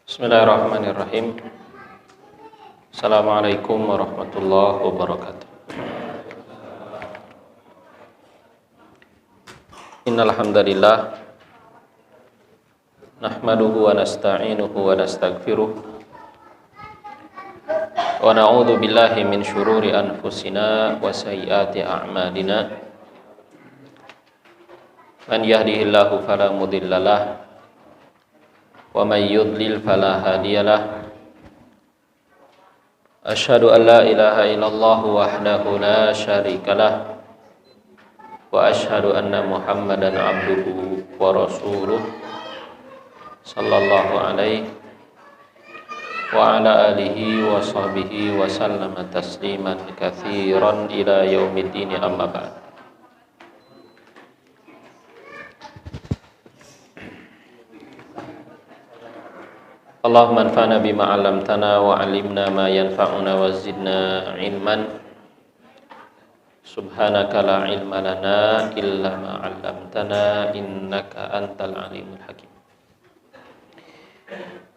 Bismillahirrahmanirrahim. Assalamualaikum warahmatullahi wabarakatuh. Innal hamdalillah nahmaduhu wa nasta'inuhu wa nastaghfiruh wa na'udzu billahi min syururi anfusina wa sayyiati a'malina. Man yahdihillahu fala mudhillalah wa may yudlil fala hadiyalah. Asyhadu an la ilaha illallah wahdahu la syarikalah wa asyhadu anna Muhammadan abduhu wa rasuluh sallallahu alaihi wa ala alihi wa sahbihi wa sallama tasliman katsiran ila yaumiddin, amma ba'd. Allahumma anfa'na bima 'allamtana wa 'allimna ma yanfa'una wa zidna ilman. Subhanaka la ilma lana illa ma 'allamtana innaka antal alimul hakim.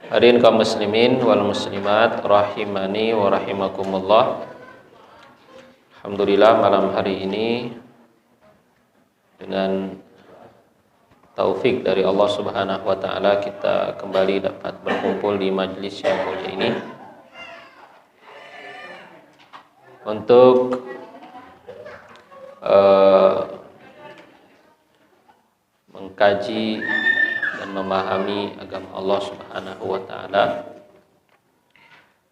Hadirin kaum muslimin wal muslimat rahimani wa rahimakumullah. Alhamdulillah, malam hari ini dengan taufik dari Allah Subhanahu wa taala kita kembali dapat berkumpul di majelis yang mulia ini untuk mengkaji dan memahami agama Allah Subhanahu wa taala.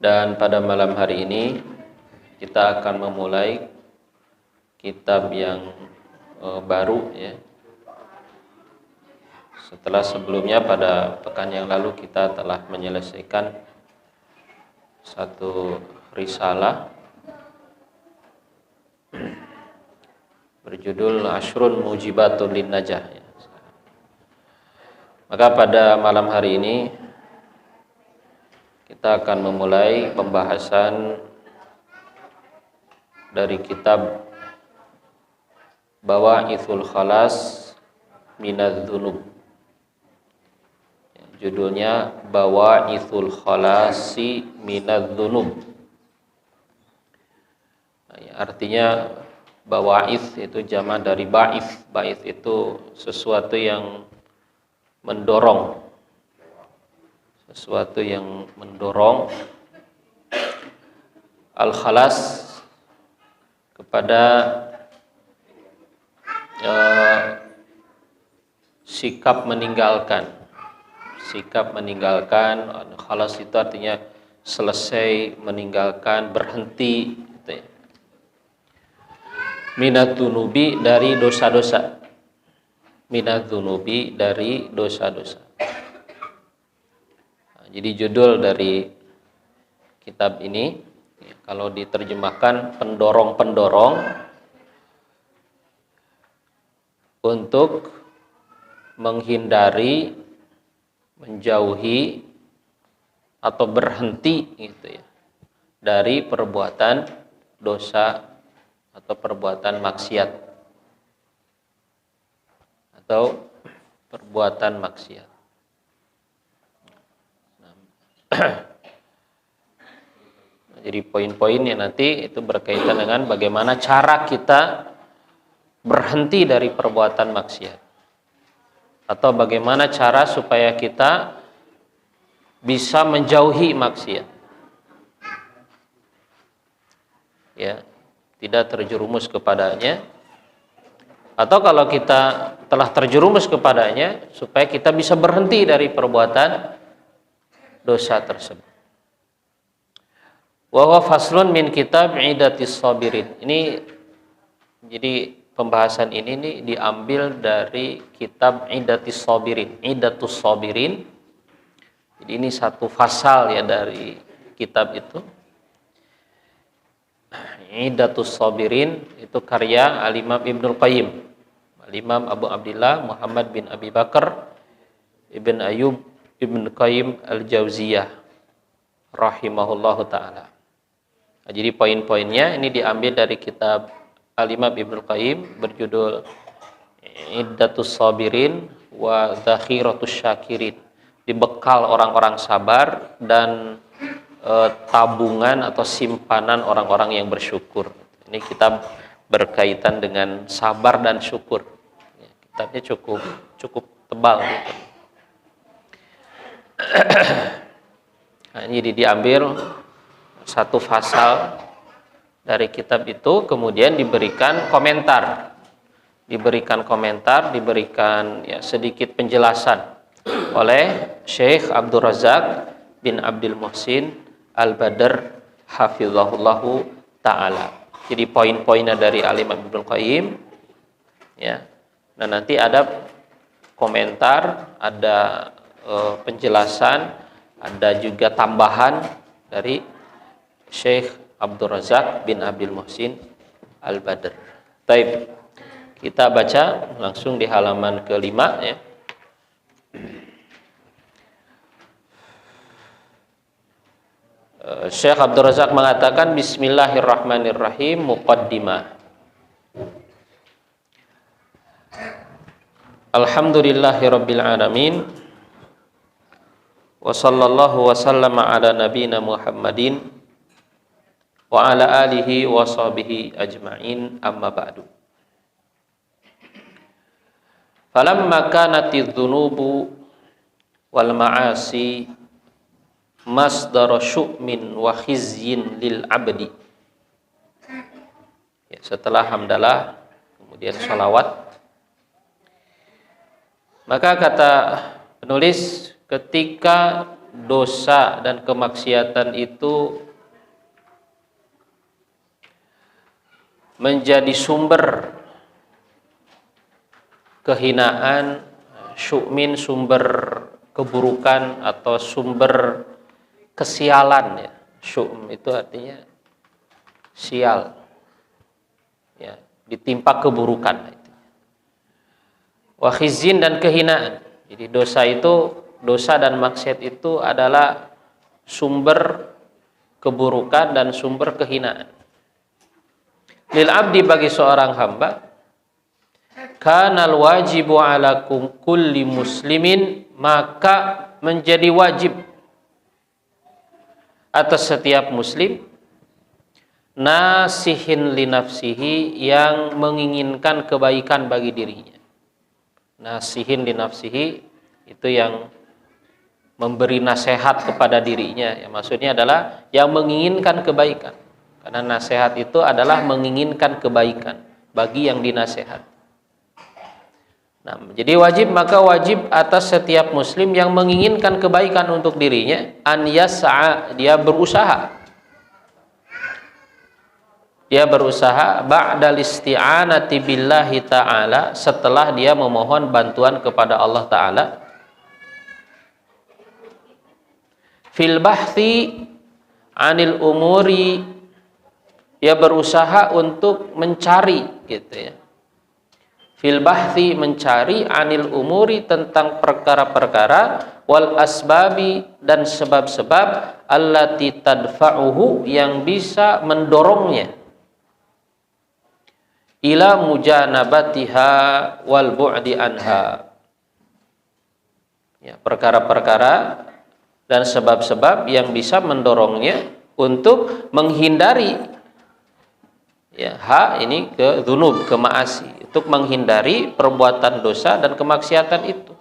Dan pada malam hari ini kita akan memulai kitab yang baru, ya. Setelah sebelumnya pada pekan yang lalu kita telah menyelesaikan satu risalah berjudul Ashrun Mujibatun Lin Najah, ya. Maka pada malam hari ini kita akan memulai pembahasan dari kitab Bawa'ithul Khalas Minadz-Dzunub. Judulnya Bawa'ithul Khalasi Minadz-Dzunub. Nah, ya, artinya bawa'ith itu jama dari ba'ith. Ba'ith itu sesuatu yang mendorong. Sesuatu yang mendorong. Al-khalas kepada sikap meninggalkan. Sikap meninggalkan, khalas itu artinya selesai, meninggalkan, berhenti, gitu ya. Minadz-dzunubi, dari dosa-dosa. Minadz-dzunubi, dari dosa-dosa. Nah, jadi judul dari kitab ini, ya, kalau diterjemahkan pendorong-pendorong untuk menghindari, menjauhi atau berhenti, gitu ya, dari perbuatan dosa atau perbuatan maksiat atau perbuatan maksiat. Jadi poin-poinnya nanti itu berkaitan dengan bagaimana cara kita berhenti dari perbuatan maksiat, atau bagaimana cara supaya kita bisa menjauhi maksiat, ya, tidak terjerumus kepadanya, atau kalau kita telah terjerumus kepadanya supaya kita bisa berhenti dari perbuatan dosa tersebut. Wa huwa faslun min kitab Iddatus Shabirin. Ini jadi pembahasan ini nih diambil dari kitab Iddatus Shabirin. Iddatus Shabirin. Jadi ini satu fasal, ya, dari kitab itu. Iddatus Shabirin itu karya Al-Imam Ibnul Qayyim. Al-Imam Abu Abdillah Muhammad bin Abi Bakar Ibn Ayyub Ibn Qayyim Al-Jauziyah rahimahullahu ta'ala. Nah, jadi poin-poinnya ini diambil dari kitab Al-Imam Ibnul Qayyim berjudul Iddatus Shabirin wa Dzakhiratus Syakirin. dibekal orang-orang sabar dan tabungan atau simpanan orang-orang yang bersyukur. Ini kitab berkaitan dengan sabar dan syukur. Kitabnya cukup tebal gitu. Nah, jadi diambil satu pasal dari kitab itu, kemudian diberikan komentar, diberikan ya sedikit penjelasan oleh Syekh Abdul Razak bin Abdul Muhsin Al-Badr hafizahullahu ta'ala. Jadi poin-poinnya dari Al-Imam Ibnu Qayyim ya. Nah, nanti ada komentar, ada penjelasan, ada juga tambahan dari Syekh Abdul Razak bin Abdul Muhsin Al-Badr. Baik, kita baca langsung di halaman ke-5 ya. Syekh Abdul Razak mengatakan Bismillahirrahmanirrahim, muqaddimah. Alhamdulillahirabbil alamin. Wa sallallahu wa sallama ala nabiyyina Muhammadin wa ala alihi wa sahbihi ajma'in, amma ba'du. Falamma kanatidz dzunubu wal ma'asi masdar syu'min wa khizyin lil abdi. Ya, setelah hamdalah kemudian sholawat, maka kata penulis, ketika dosa dan kemaksiatan itu menjadi sumber kehinaan, syu'min sumber keburukan atau sumber kesialan ya. Syu'm itu artinya sial. Ya, ditimpa keburukan. Wa khizyin dan kehinaan. Jadi dosa dan maksiat itu adalah sumber keburukan dan sumber kehinaan. Lil abdi, bagi seorang hamba, kanal wajibu ala kulli muslimin, maka menjadi wajib atas setiap muslim, nasihin li nafsihi, yang menginginkan kebaikan bagi dirinya. Nasihin li nafsihi itu yang memberi nasihat kepada dirinya ya, maksudnya adalah yang menginginkan kebaikan, karena nasihat itu adalah menginginkan kebaikan bagi yang dinasehat. Nah, jadi maka wajib atas setiap muslim yang menginginkan kebaikan untuk dirinya, an yas'a, dia berusaha ba'dal isti'anati billahi ta'ala, setelah dia memohon bantuan kepada Allah Ta'ala, fil bahthi anil umuri, dia berusaha untuk mencari gitu ya. Fil bahthi, mencari, anil umuri, tentang perkara-perkara, wal asbabi, dan sebab-sebab, allati tadfa'uhu, yang bisa mendorongnya, ila mujanabatiha wal bu'di anha. Ya, perkara-perkara dan sebab-sebab yang bisa mendorongnya untuk menghindari ya, ini ke dzunub, ke maasi, untuk menghindari perbuatan dosa dan kemaksiatan itu.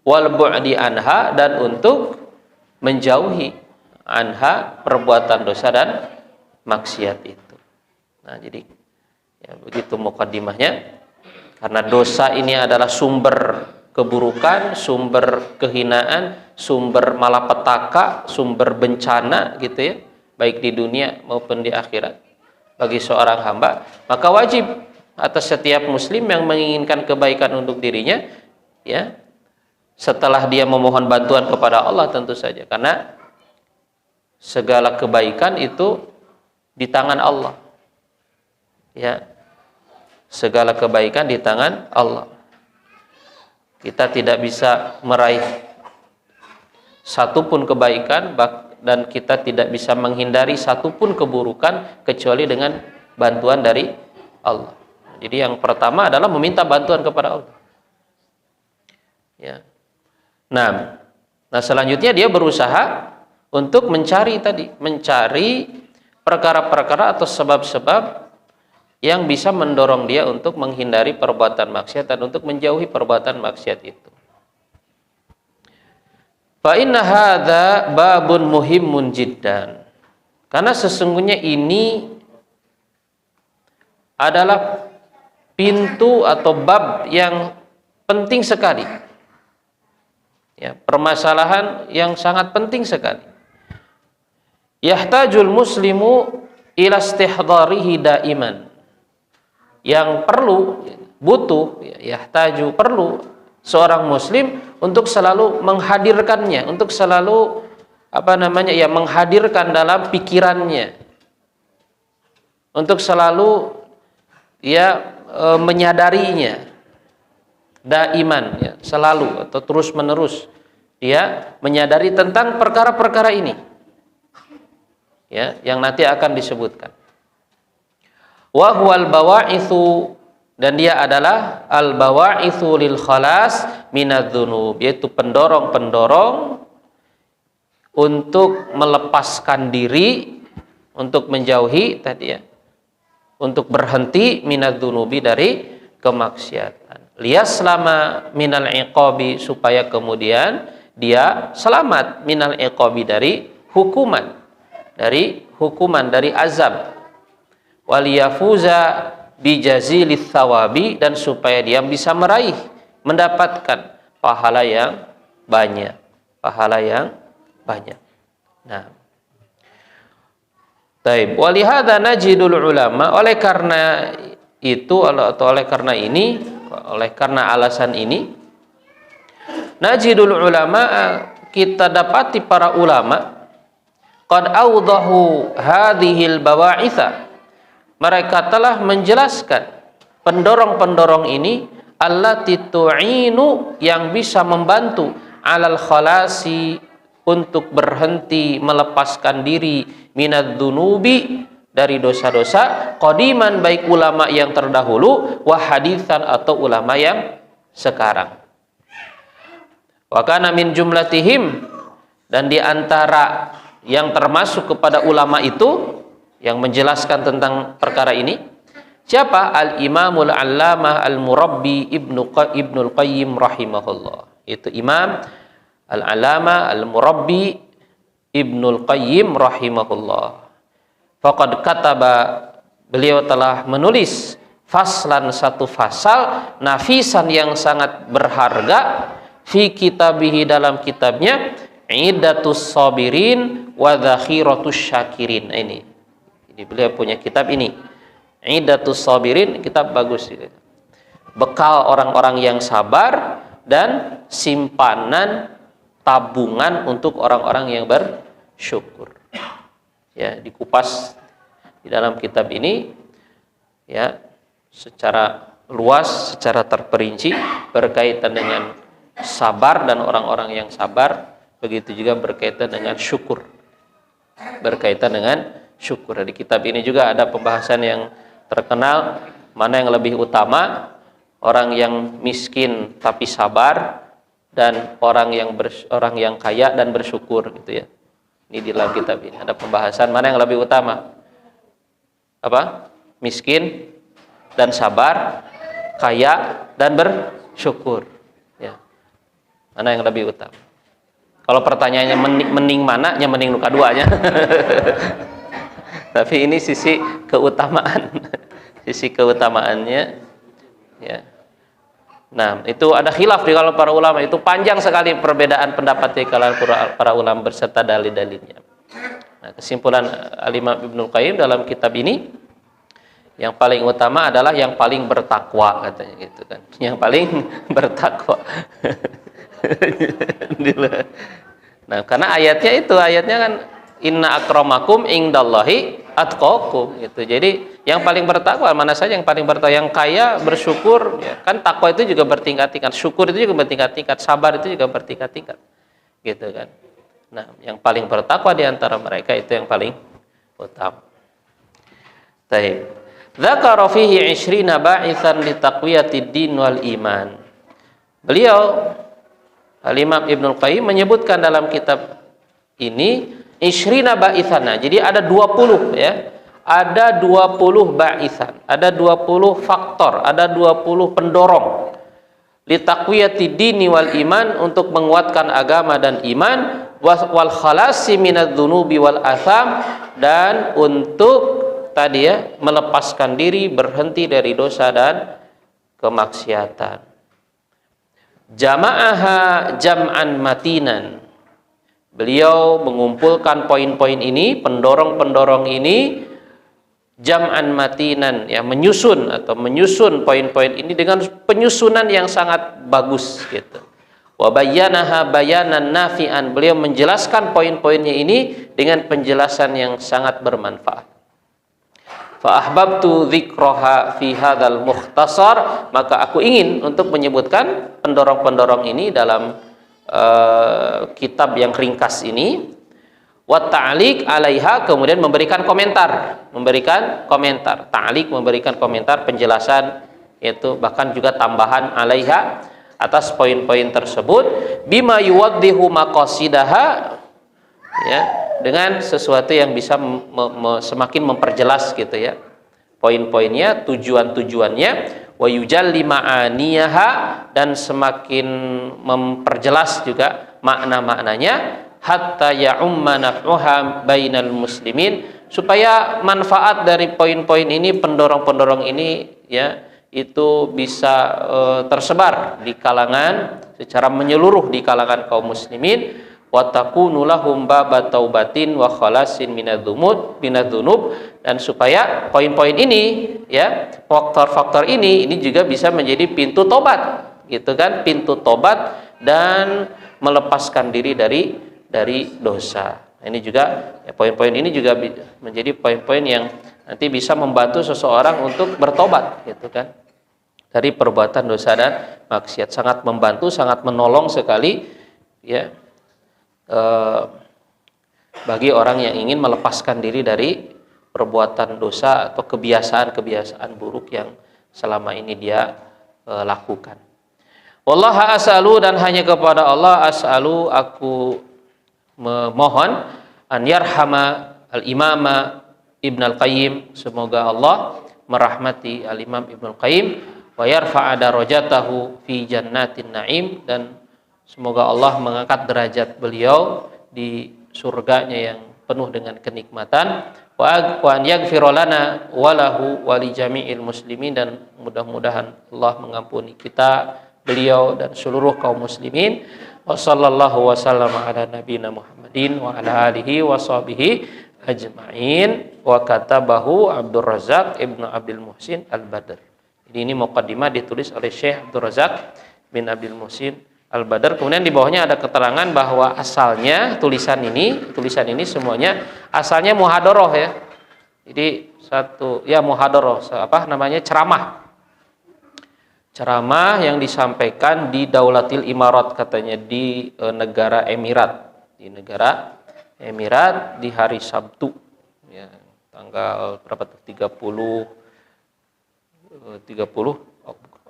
Wal bu'di anha, dan untuk menjauhi anha, perbuatan dosa dan maksiat itu. Nah, jadi ya, begitu mukaddimahnya. Karena dosa ini adalah sumber keburukan, sumber kehinaan, sumber malapetaka, sumber bencana gitu ya, baik di dunia maupun di akhirat bagi seorang hamba, maka wajib atas setiap muslim yang menginginkan kebaikan untuk dirinya ya, setelah dia memohon bantuan kepada Allah tentu saja, karena segala kebaikan itu di tangan Allah ya, segala kebaikan di tangan Allah. Kita tidak bisa meraih satupun kebaikan dan kita tidak bisa menghindari satupun keburukan kecuali dengan bantuan dari Allah. Jadi yang pertama adalah meminta bantuan kepada Allah. Ya. Nah, Nah, selanjutnya dia berusaha untuk mencari perkara-perkara atau sebab-sebab yang bisa mendorong dia untuk menghindari perbuatan maksiat dan untuk menjauhi perbuatan maksiat itu. Fa inna hadza babun muhimmun jiddan. Karena sesungguhnya ini adalah pintu atau bab yang penting sekali. Ya, permasalahan yang sangat penting sekali. Yahtajul muslimu ila istihdarihi daiman. Yang perlu seorang muslim untuk selalu menghadirkannya, untuk selalu menghadirkan dalam pikirannya, untuk selalu menyadarinya, daiman, ya, selalu atau terus menerus dia menyadari tentang perkara-perkara ini, ya, yang nanti akan disebutkan. Wa huwal bawa'itsu, dan dia adalah al bawa'itsu lil khalas minadz-dzunub, yaitu pendorong-pendorong untuk melepaskan diri, untuk menjauhi untuk berhenti minadz-dzunubi, dari kemaksiatan. Liyaslama minal iqabi, supaya kemudian dia selamat minal iqabi, dari hukuman, dari azab. Waliyafuza bijazilits thawabi, dan supaya dia bisa mendapatkan pahala yang banyak. Nah, taib. Walihada najidul ulama, oleh karena alasan ini, najidul ulama, kita dapati para ulama, qad awdahu hadhil bawa'itha, mereka telah menjelaskan pendorong-pendorong ini, allati tu'inu, yang bisa membantu, alal khalasi, untuk berhenti, melepaskan diri, minadz-dzunubi, dari dosa-dosa, qadiman, baik ulama yang terdahulu, wa haditsan, atau ulama yang sekarang. Wa kana min jumlatihim, dan di antara yang termasuk kepada ulama itu yang menjelaskan tentang perkara ini, siapa? Al-Imamul Allamah Al-Murabbi Ibnul Qayyim rahimahullah. Itu Imam Al-Allamah Al-Murabbi Ibnul Qayyim rahimahullah. Faqad kataba, beliau telah menulis faslan, satu fasal, nafisan, yang sangat berharga, fi kitabihi, dalam kitabnya, Iddatus Sabirin wa Dzakhiratus Syakirin. Ini beliau punya kitab ini, Iddatus Sabirin, kitab bagus, bekal orang-orang yang sabar dan simpanan tabungan untuk orang-orang yang bersyukur. Ya, dikupas di dalam kitab ini, ya, secara luas, secara terperinci, berkaitan dengan sabar dan orang-orang yang sabar, begitu juga berkaitan dengan syukur. Di kitab ini juga ada pembahasan yang terkenal, mana yang lebih utama, orang yang miskin tapi sabar, dan orang yang kaya dan bersyukur, gitu ya. Ini di dalam kitab ini ada pembahasan mana yang lebih utama, miskin dan sabar, kaya dan bersyukur, ya, mana yang lebih utama. Kalau pertanyaannya mending mana, ya mending nuka duanya. Tapi ini sisi keutamaannya, ya. Nah, itu ada khilaf di kalangan para ulama, itu panjang sekali perbedaan pendapat di kalangan para ulama beserta dalil-dalilnya. Nah, kesimpulan Al-Imam Ibnul Qayyim dalam kitab ini, yang paling utama adalah yang paling bertakwa, katanya gitu kan. Yang paling bertakwa. Nah, karena ayatnya kan inna akramakum indallahi atqakum, gitu. Jadi yang paling bertakwa mana saja? Yang paling bertakwa, yang kaya, bersyukur, ya. Kan takwa itu juga bertingkat-tingkat, syukur itu juga bertingkat-tingkat, sabar itu juga bertingkat-tingkat, gitu kan. Nah, yang paling bertakwa di antara mereka itu yang paling utama. Baik. Dzakara fihi 20 ba'itsan li taqwiyatid din wal iman. Beliau Al-Imam Ibnul Qayyim menyebutkan dalam kitab ini isyrina ba'ithana. Jadi ada 20 ya. Ada 20 ba'ithan, ada 20 faktor, ada 20 pendorong litaqwiyati dini wal iman, untuk menguatkan agama dan iman, wal khalasi minadz-dzunubi wal atham, dan untuk tadi ya melepaskan diri, berhenti dari dosa dan kemaksiatan. Jama'aha jam'an matinan. Beliau mengumpulkan poin-poin ini, pendorong-pendorong ini jam'an matinan, ya, menyusun poin-poin ini dengan penyusunan yang sangat bagus gitu. Wa bayyanaha bayanan nafi'an. Beliau menjelaskan poin-poinnya ini dengan penjelasan yang sangat bermanfaat. Fa ahbabtu dzikraha fi hadzal mukhtasar, maka aku ingin untuk menyebutkan pendorong-pendorong ini dalam kitab yang ringkas ini. Wa ta'liq 'alaiha, kemudian memberikan komentar, ta'liq, memberikan komentar, penjelasan, yaitu bahkan juga tambahan 'alaiha, atas poin-poin tersebut, bima yuwaddihu maqasidaha, ya, dengan sesuatu yang bisa semakin memperjelas gitu ya poin-poinnya, tujuan-tujuannya, wa yujalli ma'aniyaha, dan semakin memperjelas juga makna-maknanya, hatta ya'umma naf'uha bainal muslimin, supaya manfaat dari poin-poin ini, pendorong-pendorong ini ya, itu bisa tersebar di kalangan, secara menyeluruh di kalangan kaum muslimin, wa takunu lahum babat taubatin wa khalasin minadz-dzunub, dan supaya poin-poin ini ya, faktor-faktor ini juga bisa menjadi pintu tobat gitu kan, pintu tobat dan melepaskan diri dari dosa. Ini juga ya, poin-poin ini juga menjadi poin-poin yang nanti bisa membantu seseorang untuk bertobat gitu kan dari perbuatan dosa dan maksiat. Sangat membantu, sangat menolong sekali ya bagi orang yang ingin melepaskan diri dari perbuatan dosa atau kebiasaan-kebiasaan buruk yang selama ini dia lakukan. Wallaha as'alu, dan hanya kepada Allah as'alu aku memohon, an yarhama al-imama Ibn al-Qayyim, semoga Allah merahmati al-Imam Ibn al-Qayyim, wa yarfa'a darajatahu fi jannatin na'im, dan semoga Allah mengangkat derajat beliau di surganya yang penuh dengan kenikmatan, wa an yaghfira lana wa lahu wa li jami'il muslimin, dan mudah-mudahan Allah mengampuni kita, beliau, dan seluruh kaum muslimin. Wa sallallahu wa sallama ala nabiyina Muhammadin wa ala alihi wa sahbihi ajma'in. Wa katabahu Abdul Razak Ibnu Abdul Muhsin Al-Badr. Ini muqaddimah ditulis oleh Syekh Abdul Razak bin Abdul Muhsin Al-Badr. Kemudian di bawahnya ada keterangan bahwa asalnya tulisan ini semuanya asalnya muhadharah ya. Jadi muhadharah, ceramah yang disampaikan di Daulatil Imarat, katanya di negara Emirat, di hari Sabtu ya, tanggal berapa tuh, 30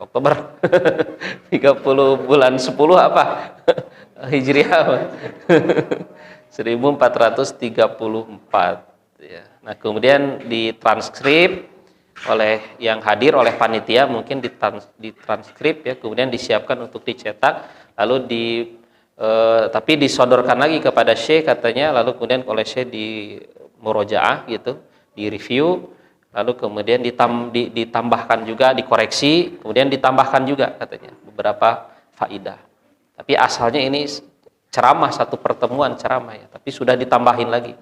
Oktober 30 bulan 10 apa Hijriah 1434 ya. Nah, kemudian ditranskrip oleh yang hadir, oleh panitia, mungkin ditranskrip ya, kemudian disiapkan untuk dicetak, lalu tapi disodorkan lagi kepada Syekh katanya, lalu kemudian oleh Syekh di murojaah gitu, di review, lalu kemudian ditambahkan juga, dikoreksi, kemudian ditambahkan juga katanya beberapa faidah. Tapi asalnya ini ceramah, satu pertemuan ceramah ya, tapi sudah ditambahin lagi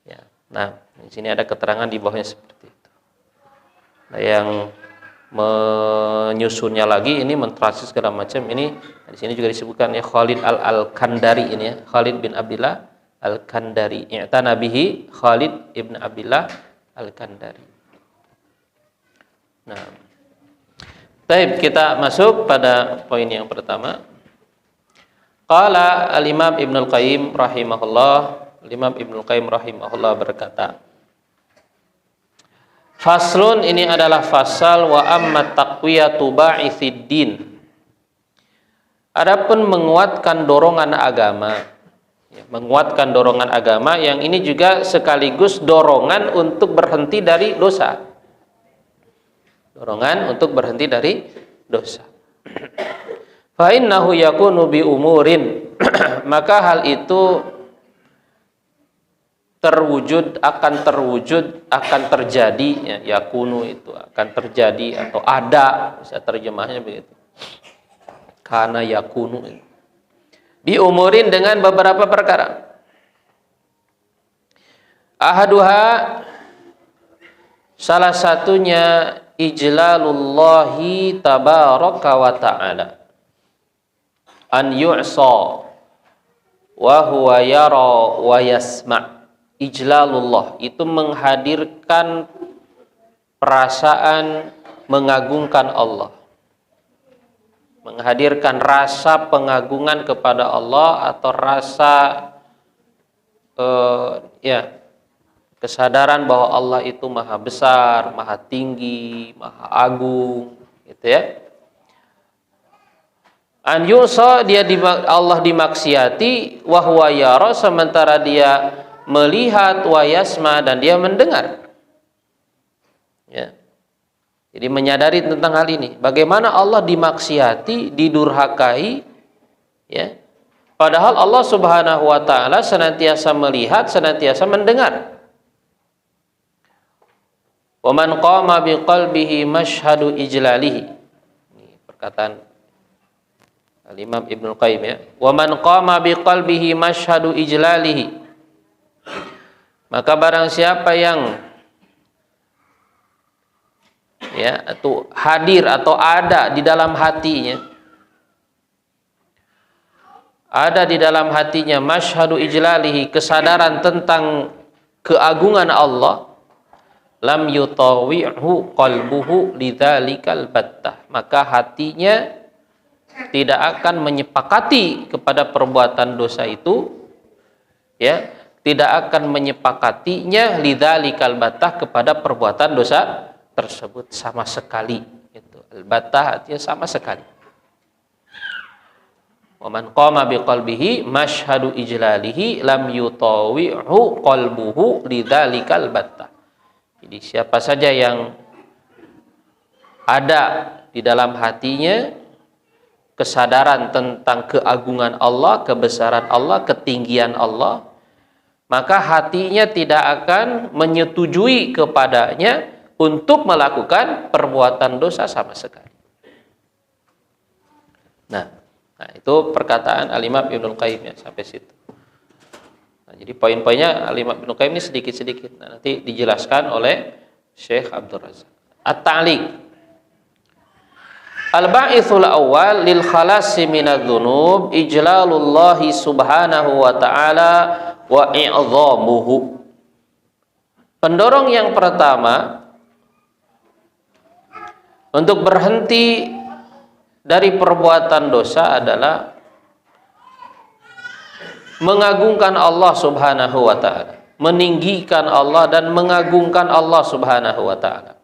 ya. Nah, di sini ada keterangan di bawahnya seperti itu. Nah, yang menyusunnya lagi ini mentranslate segala macam ini, di sini juga disebutkan ya, Khalid Al-Kandari ini ya, Khalid bin Abdillah Al-Kandari, i'tana bihi Khalid ibn Abdillah Al-Kandari. Nah, baik, kita masuk pada poin yang pertama. Qala al-Imam Ibn al-Qayyim rahimahullah, Imam Ibn al-Qayyim rahimahullah berkata, faslun, ini adalah fasal, wa amma taqwiyatu ba'ithid din. Adapun menguatkan dorongan agama, ya, menguatkan dorongan agama yang ini juga sekaligus dorongan untuk berhenti dari dosa. Dorongan untuk berhenti dari dosa. Fa innahu yakunu bi umurin maka hal itu akan terjadi, ya, yakunu itu akan terjadi atau ada, bisa terjemahnya begitu. Karena yakunu bi umurin dengan beberapa perkara. Ahaduha, salah satunya ijlalullahi tabaraka wa ta'ala an yu'sa wa huwa yara wa yasma'. Ijlalullah itu menghadirkan perasaan mengagungkan Allah, menghadirkan rasa pengagungan kepada Allah atau rasa kesadaran bahwa Allah itu maha besar, maha tinggi, maha agung, gitu ya. An yusa, Allah dimaksiati, wa huwa yara, sementara dia melihat, wa yasma, dan dia mendengar. Ya. Jadi menyadari tentang hal ini. Bagaimana Allah dimaksiati, didurhakai, ya. Padahal Allah Subhanahu wa taala senantiasa melihat, senantiasa mendengar. Wa man qama biqalbihi mashhadu ijlalihi. Ini perkataan Al-Imam Ibnu Qayyim, ya. Wa man qama biqalbihi mashhadu ijlalihi. Maka barang siapa yang atau hadir atau ada di dalam hatinya, mashhadu ijlalihi, kesadaran tentang keagungan Allah, lam yutawi'hu qalbuhu lidzalikal battah, maka hatinya tidak akan menyepakati kepada perbuatan dosa itu, ya, tidak akan menyepakatinya lidzalikal battah, kepada perbuatan dosa tersebut sama sekali. Itu al-battah artinya sama sekali. Wa man qama biqalbihi mashhadu ijlalihi lam yutawi'hu qalbuhu lidzalikal battah. Jadi siapa saja yang ada di dalam hatinya kesadaran tentang keagungan Allah, kebesaran Allah, ketinggian Allah, maka hatinya tidak akan menyetujui kepadanya untuk melakukan perbuatan dosa sama sekali. Nah, itu perkataan Al-Imam Ibnu Qayyim, ya, sampai situ. Nah, jadi poin-poinnya Al-Imam Ibnu Qayyim ini sedikit-sedikit. Nah, nanti dijelaskan oleh Syekh Abdul Razak. At-Ta'liq. Al-ba'ithul awal lil khalasi minadz-dzunub ijlalullahi subhanahu wa ta'ala wa i'dhamuhu. Pendorong yang pertama untuk berhenti dari perbuatan dosa adalah mengagungkan Allah Subhanahu wa ta'ala, meninggikan Allah dan mengagungkan Allah Subhanahu wa ta'ala.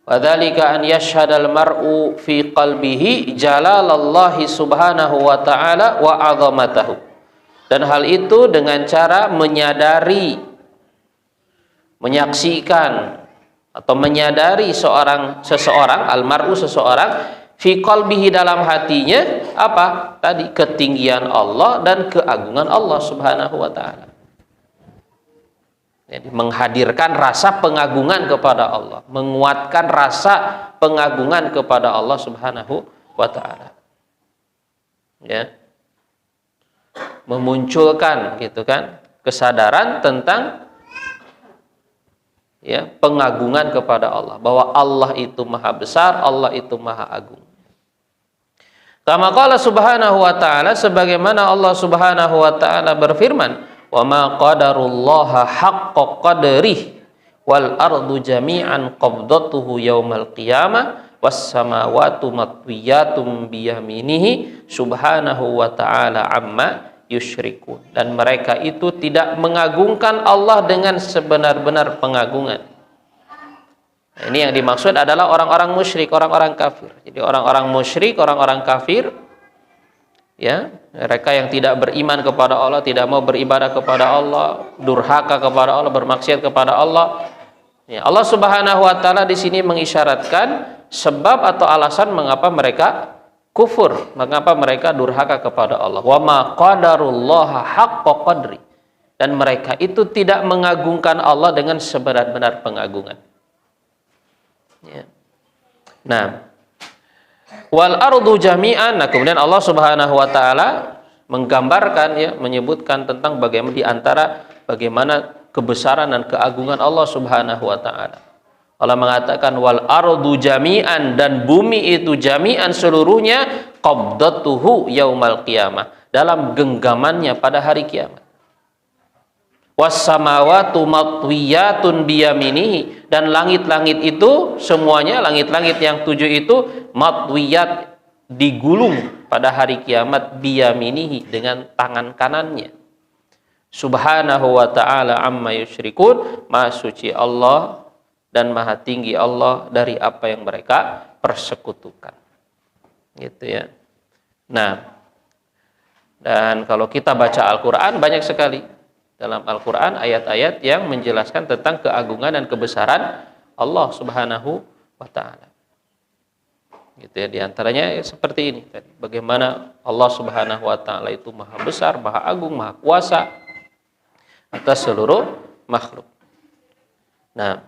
Wa dzalika an yashhadal mar'u fi qalbihi jalalallahi Subhanahu wa ta'ala wa 'azamatahu. Dan hal itu dengan cara menyadari, menyaksikan atau menyadari seseorang almar'u, seseorang fi qalbihi, dalam hatinya apa? Tadi ketinggian Allah dan keagungan Allah Subhanahu wa taala. Jadi menghadirkan rasa pengagungan kepada Allah, menguatkan rasa pengagungan kepada Allah Subhanahu wa taala. Ya. Memunculkan gitu kan kesadaran tentang pengagungan kepada Allah, bahwa Allah itu maha besar, Allah itu maha agung. Kama qala subhanahu wa ta'ala, sebagaimana Allah Subhanahu wa ta'ala berfirman, wa ma qadarullaha haqqa qadrih wal ardu jami'an qabdatuhu yaumal qiyamah was samawati matwiyatum biyaminihi subhanahu wa ta'ala amma yusyrikun. Dan mereka itu tidak mengagungkan Allah dengan sebenar-benar pengagungan. Nah, ini yang dimaksud adalah orang-orang musyrik, orang-orang kafir. Jadi orang-orang musyrik, orang-orang kafir, ya, mereka yang tidak beriman kepada Allah, tidak mau beribadah kepada Allah, durhaka kepada Allah, bermaksiat kepada Allah. Ya, Allah Subhanahu wa taala di sini mengisyaratkan sebab atau alasan mengapa mereka kufur, mengapa mereka durhaka kepada Allah. Wa ma qadarullaha haqqa qadri. Dan mereka itu tidak mengagungkan Allah dengan sebenar-benar pengagungan. Ya. Nah, wal ardu jami'an. Nah, kemudian Allah Subhanahu wa taala menggambarkan, ya, menyebutkan tentang bagaimana di antara bagaimana kebesaran dan keagungan Allah Subhanahu wa taala. Allah mengatakan wal ardu jami'an, dan bumi itu jami'an seluruhnya, qabdatuhu yaumal qiyamah, dalam genggamannya pada hari kiamat. Was samawatu matwiyatun biyaminihi, dan langit-langit itu semuanya, langit-langit yang 7 itu matwiyat, digulung pada hari kiamat, biyaminihi, dengan tangan kanannya. Subhanahu wa ta'ala amma yusyrikun, maha suci Allah dan maha tinggi Allah dari apa yang mereka persekutukan. Gitu ya. Nah, dan kalau kita baca Al-Quran, banyak sekali dalam Al-Quran ayat-ayat yang menjelaskan tentang keagungan dan kebesaran Allah Subhanahu wa ta'ala. Gitu ya, di antaranya seperti ini tadi, bagaimana Allah Subhanahu wa ta'ala itu maha besar, maha agung, maha kuasa atas seluruh makhluk. Nah,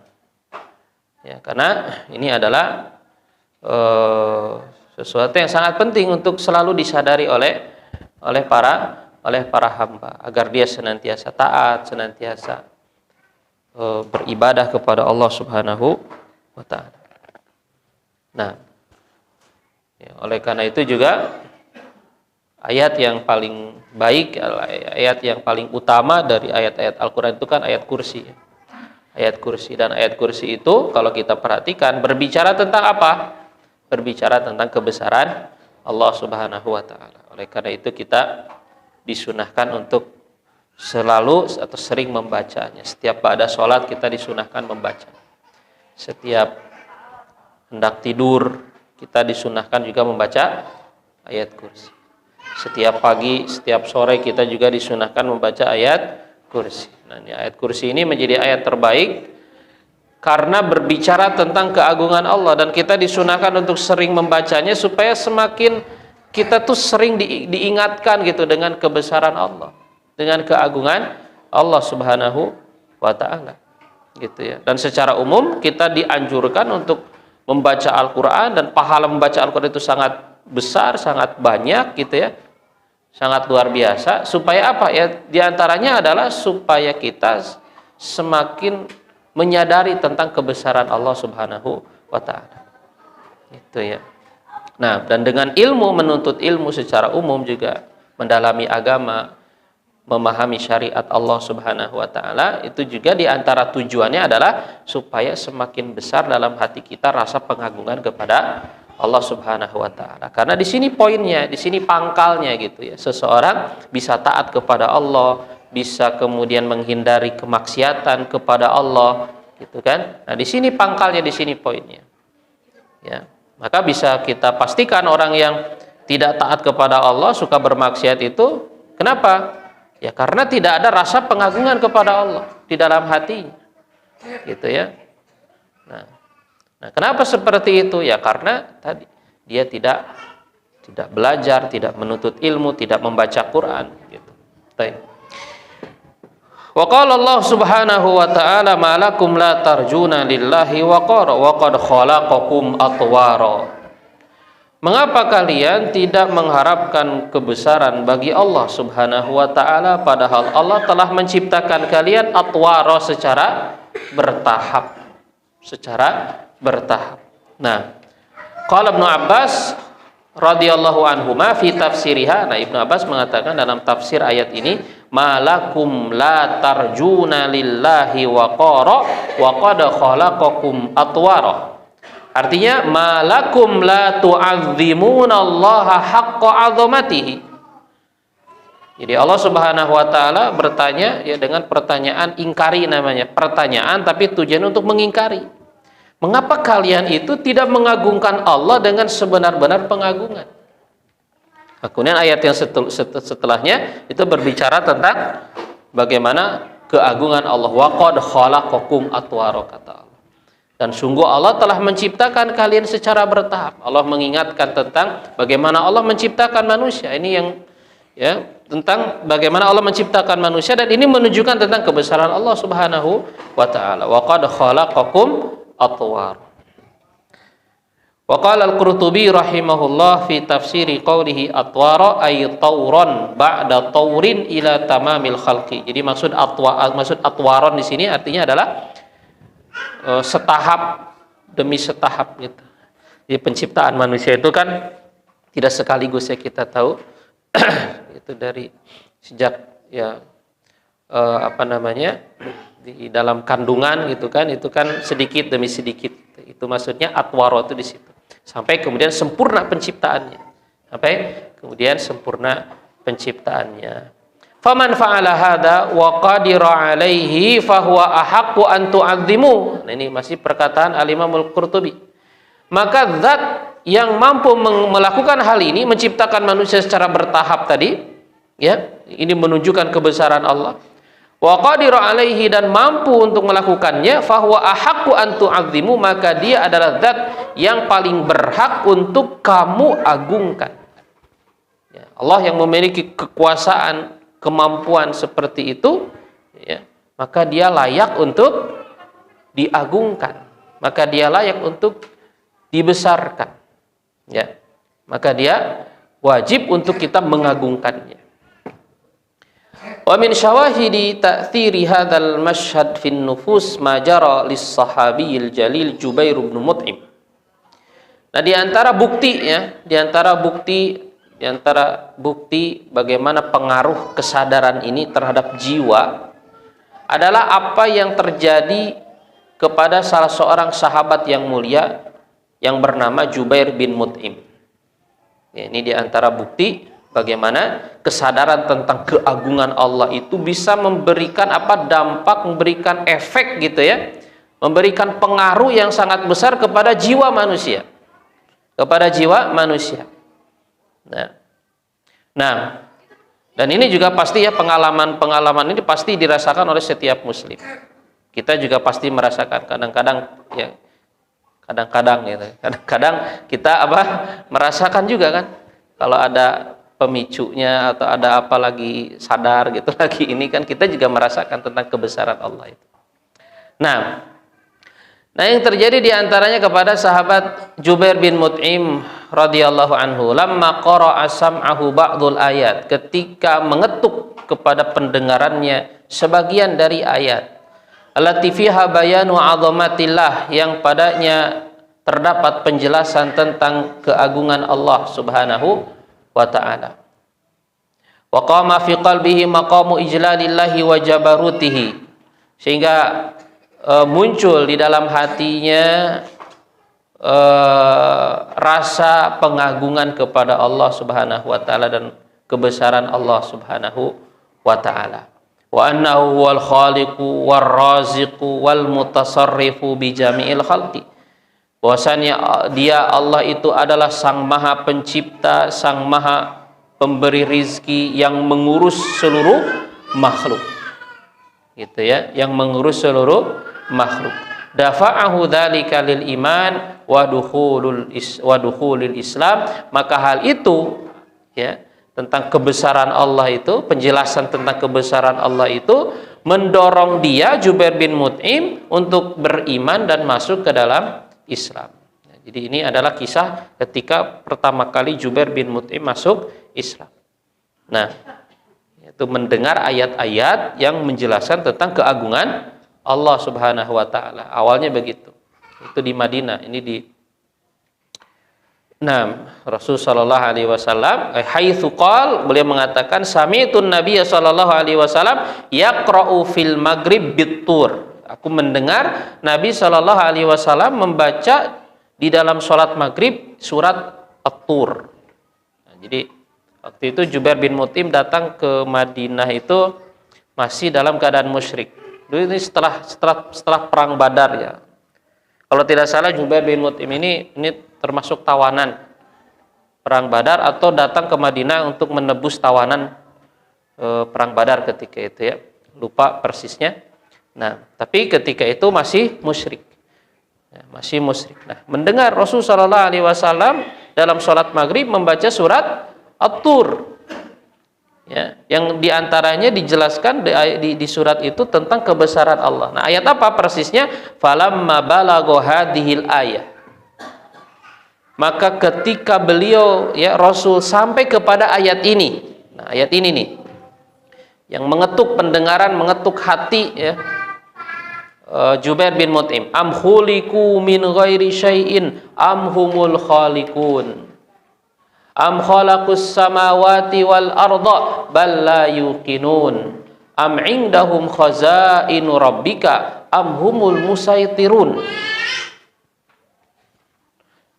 ya, karena ini adalah sesuatu yang sangat penting untuk selalu disadari oleh para hamba, agar dia senantiasa taat, senantiasa beribadah kepada Allah Subhanahu wa ta'ala. Nah, ya, oleh karena itu juga ayat yang paling baik, ayat yang paling utama dari ayat-ayat Al-Quran itu kan ayat kursi. Ayat kursi, dan ayat kursi itu kalau kita perhatikan berbicara tentang apa? Berbicara tentang kebesaran Allah Subhanahu wa ta'ala. Oleh karena itu kita disunahkan untuk selalu atau sering membacanya. Setiap pada sholat kita disunahkan membaca. Setiap hendak tidur kita disunahkan juga membaca ayat kursi. Setiap pagi, setiap sore kita juga disunahkan membaca ayat kursi. Nah, ayat kursi ini menjadi ayat terbaik karena berbicara tentang keagungan Allah, dan kita disunahkan untuk sering membacanya supaya semakin kita tuh sering diingatkan gitu dengan kebesaran Allah, dengan keagungan Allah Subhanahu wa ta'ala, gitu ya. Dan secara umum kita dianjurkan untuk membaca Al-Quran, dan pahala membaca Al-Quran itu sangat besar, sangat banyak, gitu ya, sangat luar biasa. Supaya apa ya? Di antaranya adalah supaya kita semakin menyadari tentang kebesaran Allah Subhanahu wa ta'ala, gitu ya. Nah, dan dengan ilmu, menuntut ilmu secara umum juga, mendalami agama, memahami syariat Allah Subhanahu wa ta'ala, itu juga diantara tujuannya adalah supaya semakin besar dalam hati kita rasa pengagungan kepada Allah Subhanahu wa ta'ala. Karena di sini poinnya, di sini pangkalnya, gitu ya. Seseorang bisa taat kepada Allah, bisa kemudian menghindari kemaksiatan kepada Allah, gitu kan. Nah, di sini pangkalnya, di sini poinnya. Ya. Maka bisa kita pastikan orang yang tidak taat kepada Allah, suka bermaksiat itu, kenapa? Ya karena tidak ada rasa pengagungan kepada Allah di dalam hati, gitu ya. Nah, kenapa seperti itu? Ya karena tadi dia tidak belajar, tidak menuntut ilmu, tidak membaca Quran, gitu. Baik. Wa qala Allah Subhanahu wa ta'ala ma lakum la tarjuna lillahi waqara wa qad khalaqakum atwara. Mengapa kalian tidak mengharapkan kebesaran bagi Allah Subhanahu wa ta'ala, padahal Allah telah menciptakan kalian atwara, secara bertahap. Nah, qala Ibnu Abbas radhiyallahu anhuma fi tafsiriha. Nah, Ibnu Abbas mengatakan dalam tafsir ayat ini, malakum la tarjuna lillahi waqara wa qad khalaqakum atwara. Artinya malakum la tu'azzimuna Allaha haqqa 'azamatihi. Jadi Allah Subhanahu wa taala bertanya ya dengan pertanyaan ingkari, namanya pertanyaan tapi tujuan untuk mengingkari. Mengapa kalian itu tidak mengagungkan Allah dengan sebenar-benar pengagungan? Kemudian ayat yang setelahnya itu berbicara tentang bagaimana keagungan Allah. Wa qad khalaqakum atwara, kata Allah. Dan sungguh Allah telah menciptakan kalian secara bertahap. Allah mengingatkan tentang bagaimana Allah menciptakan manusia. Ini yang tentang bagaimana Allah menciptakan manusia, dan ini menunjukkan tentang kebesaran Allah Subhanahu wa taala. Wa qad khalaqakum atwar. Wa qala al-Qurtubi rahimahullah fi tafsiri qawlihi atwara ay tauran ba'da taurin ila tamamil khalqi. Jadi maksud atwaron di sini artinya adalah setahap demi setahap gitu. Jadi penciptaan manusia itu kan tidak sekaligus, ya kita tahu itu dari sejak di dalam kandungan gitu kan, itu kan sedikit demi sedikit. Itu maksudnya atwaro itu di situ. Sampai kemudian sempurna penciptaannya. Faman fa'ala hadza wa qadira 'alaihi fahuwa ahaqqu an tu'azzimu. Nah, ini masih perkataan Al-Imam Al-Qurtubi. Maka zat yang mampu melakukan hal ini, menciptakan manusia secara bertahap tadi, ya, ini menunjukkan kebesaran Allah. Wa qadira 'alaihi, dan mampu untuk melakukannya, fahuwa ahaqqu an tu'azzimu, maka dia adalah zat yang paling berhak untuk kamu agungkan. Ya, Allah yang memiliki kekuasaan, kemampuan seperti itu, ya, maka dia layak untuk diagungkan, maka dia layak untuk dibesarkan, ya, maka dia wajib untuk kita mengagungkannya. Wa min syawahidi ta'thiri hadzal mashhad fin nufus ma jara lis sahabiyil jalil Jubair bin Mut'im. Nah, di antara bukti bagaimana pengaruh kesadaran ini terhadap jiwa adalah apa yang terjadi kepada salah seorang sahabat yang mulia yang bernama Jubair bin Mut'im. Ya, ini di antara bukti bagaimana kesadaran tentang keagungan Allah itu bisa memberikan dampak, memberikan efek gitu ya, memberikan pengaruh yang sangat besar kepada jiwa manusia. Nah, dan ini juga pasti ya, pengalaman ini pasti dirasakan oleh setiap muslim. Kita juga pasti merasakan kadang-kadang kita merasakan juga kan, kalau ada pemicunya atau ada apa lagi sadar gitu lagi, ini kan kita juga merasakan tentang kebesaran Allah itu. Nah, yang terjadi diantaranya kepada sahabat Jubair bin Mut'im radhiyallahu anhu, lamma qara'a sam'ahu ba'dul ayat, ketika mengetuk kepada pendengarannya sebagian dari ayat, allati fiha bayanu 'azamatillah, yang padanya terdapat penjelasan tentang keagungan Allah Subhanahu wa ta'ala. Wa qama fi qalbihi maqamu ijlalillahi wa jabarutihi, sehingga muncul di dalam hatinya rasa pengagungan kepada Allah Subhanahu wa ta'ala dan kebesaran Allah Subhanahu wa ta'ala. Wa annahu huwal khaliqu war raziqu wal mutasarrifu bi jami'il khalqi, bahwasanya dia Allah itu adalah sang maha pencipta, sang maha pemberi rizki, yang mengurus seluruh makhluk gitu ya, yang mengurus seluruh makhluk. Dafa'ahu dzalika lil iman wa dukhulil Islam, maka hal itu ya, tentang kebesaran Allah itu, penjelasan tentang kebesaran Allah itu mendorong dia, Jubair bin Mut'im, untuk beriman dan masuk ke dalam Islam. Jadi ini adalah kisah ketika pertama kali Jubair bin Mut'im masuk Islam. Nah, itu mendengar ayat-ayat yang menjelaskan tentang keagungan Allah Subhanahu wa ta'ala. Awalnya begitu. Itu di Madinah. Ini di Rasul sallallahu alaihi wasallam haitsu qala, beliau mengatakan sami'tun nabiyya sallallahu alaihi wasallam yaqra'u fil maghrib bit-tur. Aku mendengar Nabi sallallahu alaihi wasallam membaca di dalam salat maghrib surat At-Tur. Nah, jadi waktu itu Jubair bin Mut'im datang ke Madinah itu masih dalam keadaan musyrik. Dulu ini setelah perang Badar ya. Kalau tidak salah Jubair bin Mut'im ini termasuk tawanan perang Badar atau datang ke Madinah untuk menebus tawanan perang Badar ketika itu ya. Lupa persisnya. Nah, tapi ketika itu masih musyrik. Ya, masih musyrik. Nah, mendengar Rasulullah SAW dalam sholat maghrib membaca surat At-Tur. Ya, yang diantaranya dijelaskan di surat itu tentang kebesaran Allah. Nah, ayat apa persisnya? Falamma balagha hadhil ayah. Maka ketika beliau ya Rasul sampai kepada ayat ini. Nah, ayat ini nih yang mengetuk pendengaran, mengetuk hati ya. Jubair bin Mut'im, am khuliqu min ghairi syai'in am humul khaliqun. Am khalaqus samawati wal arda bal la yuqinun. Am indahum khazainu rabbika am humul musaitirun.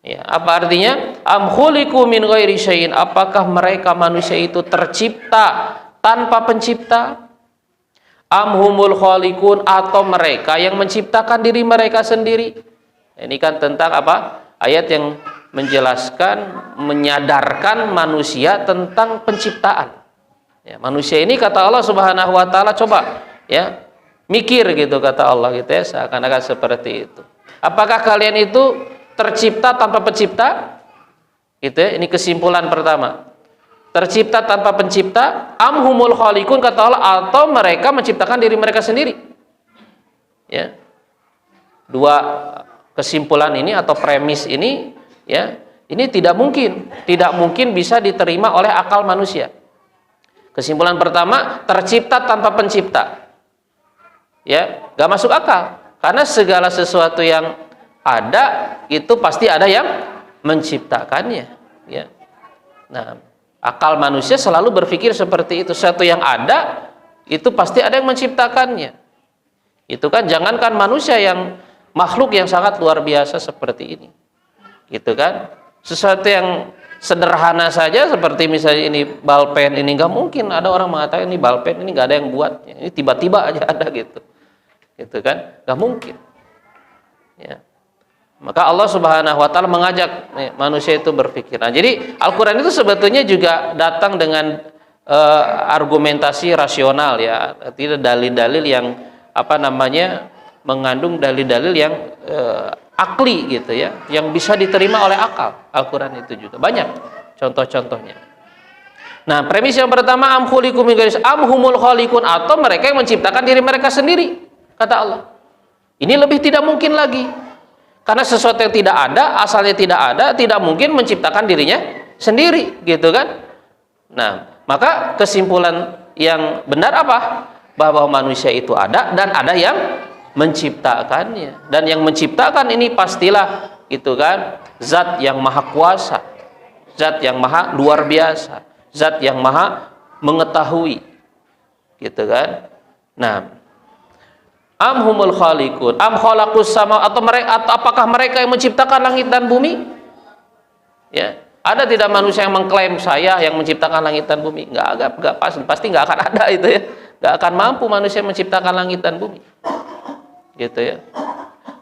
Ya, apa artinya? Am khuliqu min ghairi syai'in, apakah mereka manusia itu tercipta tanpa pencipta? Am humul khaliqun, atau mereka yang menciptakan diri mereka sendiri? Ini kan tentang apa? Ayat yang menjelaskan, menyadarkan manusia tentang penciptaan. Ya, manusia ini kata Allah Subhanahu wa taala, coba ya, mikir gitu kata Allah gitu ya, seakan-akan seperti itu. Apakah kalian itu tercipta tanpa pencipta? Gitu ya, ini kesimpulan pertama. Tercipta tanpa pencipta, am humul khaliqun kata Allah, atau mereka menciptakan diri mereka sendiri. Ya. Dua kesimpulan ini atau premis ini ya, ini tidak mungkin bisa diterima oleh akal manusia. Kesimpulan pertama, tercipta tanpa pencipta. Ya, gak masuk akal. Karena segala sesuatu yang ada itu pasti ada yang menciptakannya. Ya. Nah, akal manusia selalu berpikir seperti itu. Sesuatu yang ada itu pasti ada yang menciptakannya. Itu kan jangankan manusia, yang makhluk yang sangat luar biasa seperti ini. Gitu kan? Sesuatu yang sederhana saja seperti misalnya ini balpen ini, nggak mungkin ada orang mengatakan ini balpen ini nggak ada yang buatnya. Ini tiba-tiba aja ada gitu. Gitu kan? Nggak mungkin. Ya. Maka Allah Subhanahu wa taala mengajak manusia itu berpikir. Nah, jadi Al-Qur'an itu sebetulnya juga datang dengan argumentasi rasional ya, tidak dalil-dalil yang mengandung dalil-dalil yang akli gitu ya, yang bisa diterima oleh akal. Al-Qur'an itu juga banyak contoh-contohnya. Nah, premis yang pertama, am khuliqu min ghairi am humul khaliqun, atau mereka yang menciptakan diri mereka sendiri, kata Allah. Ini lebih tidak mungkin lagi. Karena sesuatu yang tidak ada, asalnya tidak ada, tidak mungkin menciptakan dirinya sendiri, gitu kan? Nah, maka kesimpulan yang benar apa? Bahwa manusia itu ada dan ada yang menciptakannya. Dan yang menciptakan ini pastilah itu kan zat yang maha kuasa, zat yang maha luar biasa, zat yang maha mengetahui, gitu kan? Nah, am humul khaliqun am khalaqus sama, atau apakah mereka yang menciptakan langit dan bumi? Ya, ada tidak manusia yang mengklaim saya yang menciptakan langit dan bumi? Enggak pasti enggak akan ada itu ya. Enggak akan mampu manusia menciptakan langit dan bumi. Gitu ya.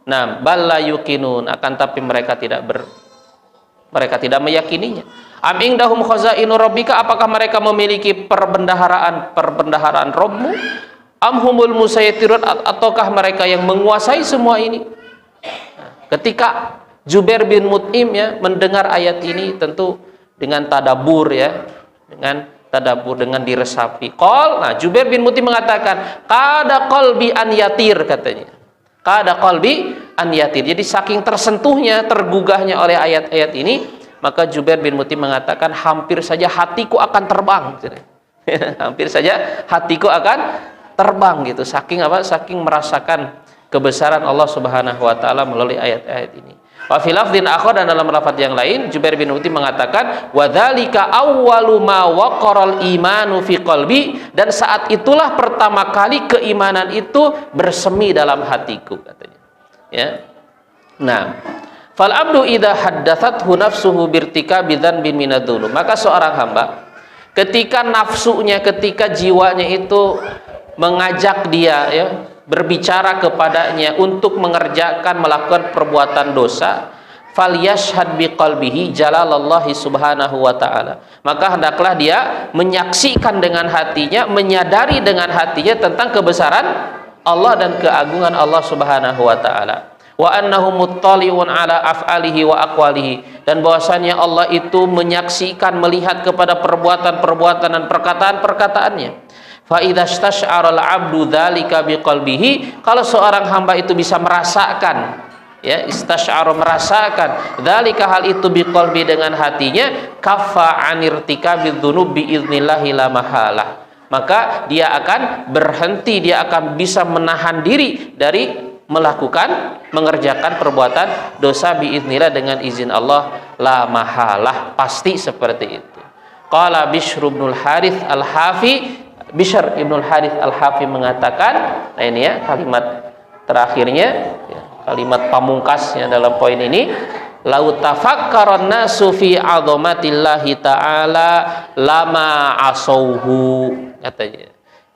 Nah, bal la yuqinun, akan tapi mereka tidak meyakininya. Am indahum khazainu rabbika, apakah mereka memiliki perbendaharaan Rabbmu? Am humul musaytirun, ataukah mereka yang menguasai semua ini? Nah, ketika Jubair bin Mut'im ya mendengar ayat ini, tentu dengan tadabbur ya, dengan diresapi. Nah, Jubair bin Mut'im mengatakan, qada qalbi an yatir, katanya. Qada qalbi an yatir. Jadi saking tersentuhnya, tergugahnya oleh ayat-ayat ini, maka Jubair bin Mut'im mengatakan, hampir saja hatiku akan terbang. Hampir saja hatiku akan terbang gitu, saking merasakan kebesaran Allah Subhanahu wa taala melalui ayat-ayat ini. Wa fil lafdhin akhar, dan dalam lafaz yang lain Jubair bin Mut'im mengatakan, wa dzalika awwalu ma waqaral imanu fi qalbi, dan saat itulah pertama kali keimanan itu bersemi dalam hatiku, katanya. Ya. Nah, fal abdu idza haddatsathu nafsuhu birtikabi dzanbin minadz-dzunub, maka seorang hamba ketika nafsunya, ketika jiwanya itu mengajak dia ya, berbicara kepadanya untuk melakukan perbuatan dosa, falyashhad biqalbihi jalalallahi subhanahu wa ta'ala, maka hendaklah dia menyaksikan dengan hatinya, menyadari dengan hatinya tentang kebesaran Allah dan keagungan Allah subhanahu wa ta'ala, wa annahu muttali'un ala af'alihi wa aqwalihi, dan bahwasanya Allah itu menyaksikan, melihat kepada perbuatan-perbuatan dan perkataan-perkataannya. Fa idza istash'ara al-'abdu dzalika biqalbihi, kalau seorang hamba itu bisa merasakan, ya, istasy'ara, merasakan, dzalika, hal itu, biqalbi, dengan hatinya, kaffa 'anirtikabiz dzunub biidznillahi la mahalah, maka dia akan berhenti, dia akan bisa menahan diri dari mengerjakan perbuatan dosa biiznillah, dengan izin Allah, la mahalah, pasti seperti itu. Qala Bishr ibnul Harits al-Hafi, Bishr ibnul Harits al-Hafi mengatakan, nah ini ya kalimat terakhirnya, ya, kalimat pamungkasnya dalam poin ini, lau tafakkaran nasu fi 'azamatillahi ta'ala lama asauhu, katanya,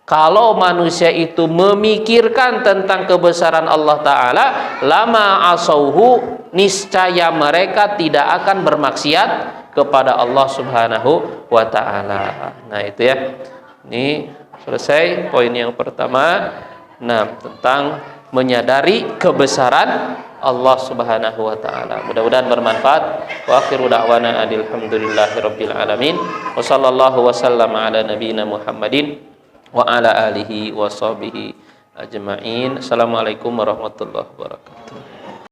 kalau manusia itu memikirkan tentang kebesaran Allah Ta'ala, lama asauhu, niscaya mereka tidak akan bermaksiat kepada Allah Subhanahu wa Ta'ala. Nah itu ya, ini selesai poin yang pertama. Nah, tentang menyadari kebesaran Allah Subhanahu wa ta'ala. Mudah-mudahan bermanfaat. Wa akhiru da'wana alhamdulillahirabbil alamin. Wa sallallahu wasallama ala nabiyyina Muhammadin wa ala alihi wa sahbihi ajma'in. Assalamualaikum warahmatullahi wabarakatuh.